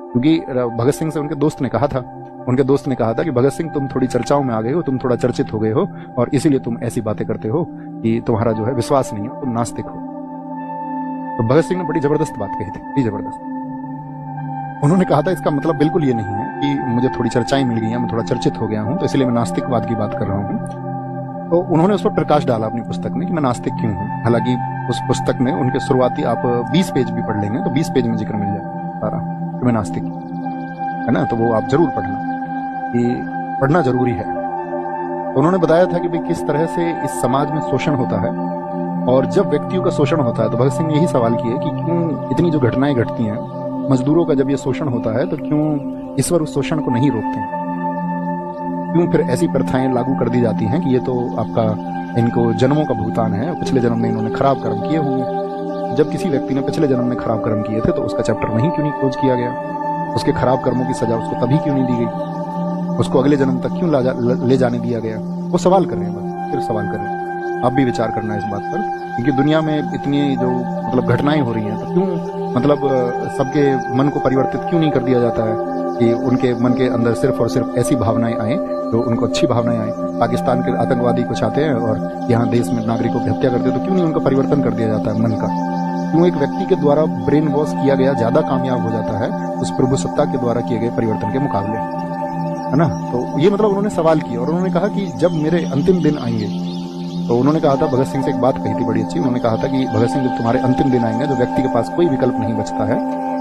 क्योंकि भगत सिंह से उनके दोस्त ने कहा था, कि भगत सिंह तुम थोड़ी चर्चाओं में आ गए हो, तुम थोड़ा चर्चित हो गए हो और इसीलिए तुम ऐसी बातें करते हो कि तुम्हारा जो है विश्वास नहीं हो, तुम नास्तिक हो। तो भगत सिंह ने बड़ी जबरदस्त बात कही थी, बड़ी जबरदस्त। उन्होंने कहा था इसका मतलब बिल्कुल ये नहीं है कि मुझे थोड़ी चर्चाएं मिल गई हैं, मैं थोड़ा चर्चित हो गया हूं तो इसलिए मैं नास्तिकवाद की बात कर रहा हूं। तो उन्होंने उस पर प्रकाश डाला अपनी पुस्तक में कि मैं नास्तिक क्यों हूं। हालांकि उस पुस्तक में उनके शुरुआती आप 20 पेज भी पढ़ लेंगे तो 20 पेज में जिक्र मिल जाए सारा कि मैं नास्तिक है ना। तो वो आप जरूर पढ़ना, कि पढ़ना जरूरी है। तो उन्होंने बताया था कि भाई किस तरह से इस समाज में शोषण होता है, और जब व्यक्तियों का शोषण होता है तो भगत सिंह ने यही सवाल किए कि क्यों इतनी जो घटनाएं घटती हैं, मजदूरों का जब ये शोषण होता है तो क्यों ईश्वर उस शोषण को नहीं रोकते हैं, क्यों फिर ऐसी प्रथाएं लागू कर दी जाती हैं कि ये तो आपका इनको जन्मों का भुगतान है, पिछले जन्म में इन्होंने खराब कर्म किए होंगे। जब किसी व्यक्ति ने पिछले जन्म में खराब कर्म किए थे तो उसका चैप्टर वहीं क्यों नहीं खोज किया गया, उसके खराब कर्मों की सजा उसको तभी क्यों नहीं दी गई, उसको अगले जन्म तक क्यों ले जाने दिया गया। वो सवाल कर रहे हैं, बस सिर्फ सवाल कर रहे हैं। आप भी विचार करना है इस बात पर, क्योंकि दुनिया में इतनी जो मतलब घटनाएं हो रही हैं तो क्यों मतलब सबके मन को परिवर्तित क्यों नहीं कर दिया जाता है कि उनके मन के अंदर सिर्फ और सिर्फ ऐसी भावनाएं आए जो उनको अच्छी भावनाएं आए। पाकिस्तान के आतंकवादी कुछ आते हैं और यहाँ देश में नागरिकों की हत्या करते हैं तो क्यों नहीं उनका परिवर्तन कर दिया जाता है मन का। क्यों एक व्यक्ति के द्वारा ब्रेन वॉश किया गया ज्यादा कामयाब हो जाता है उस प्रभु सत्ता के द्वारा किए गए परिवर्तन के मुकाबले, है ना। तो ये मतलब उन्होंने सवाल किया और उन्होंने कहा कि जब मेरे अंतिम दिन आएंगे, तो उन्होंने कहा था, भगत सिंह से एक बात कही थी बड़ी अच्छी। उन्होंने कहा था कि भगत सिंह जब तुम्हारे अंतिम दिन आएंगे तो व्यक्ति के पास कोई विकल्प नहीं बचता है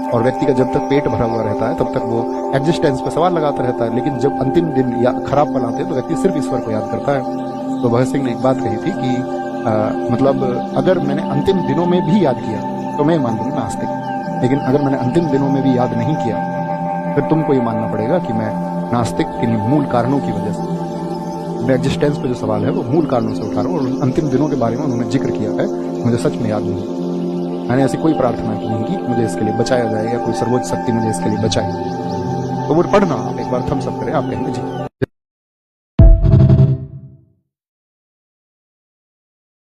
और व्यक्ति का जब तक पेट भरा हुआ रहता है तब तक वो एग्जिस्टेंस पे सवाल लगाता रहता है, लेकिन जब अंतिम दिन या खराब पल आते हैं तो व्यक्ति सिर्फ ईश्वर को याद करता है। तो भगत सिंह ने एक बात कही थी कि मतलब अगर मैंने अंतिम दिनों में भी याद किया तो मैं मान लूंगा नास्तिक, लेकिन अगर मैंने अंतिम दिनों में भी याद नहीं किया फिर तुमको ये मानना पड़ेगा कि मैं नास्तिक किन्हीं मूल कारणों की वजह से, मैं एग्जिस्टेंस पे जो सवाल है वो मूल कारणों से उठा रहा हूँ। और अंतिम दिनों के बारे में उन्होंने जिक्र किया है, मुझे सच में याद नहीं। मैंने ऐसी कोई प्रार्थना की नहीं कि मुझे इसके लिए बचाया जाए या कोई सर्वोच्च शक्ति मुझे इसके लिए बचाए। तो वो पढ़ना आप एक बार थम्स अप करें, आप कहेंगे जी।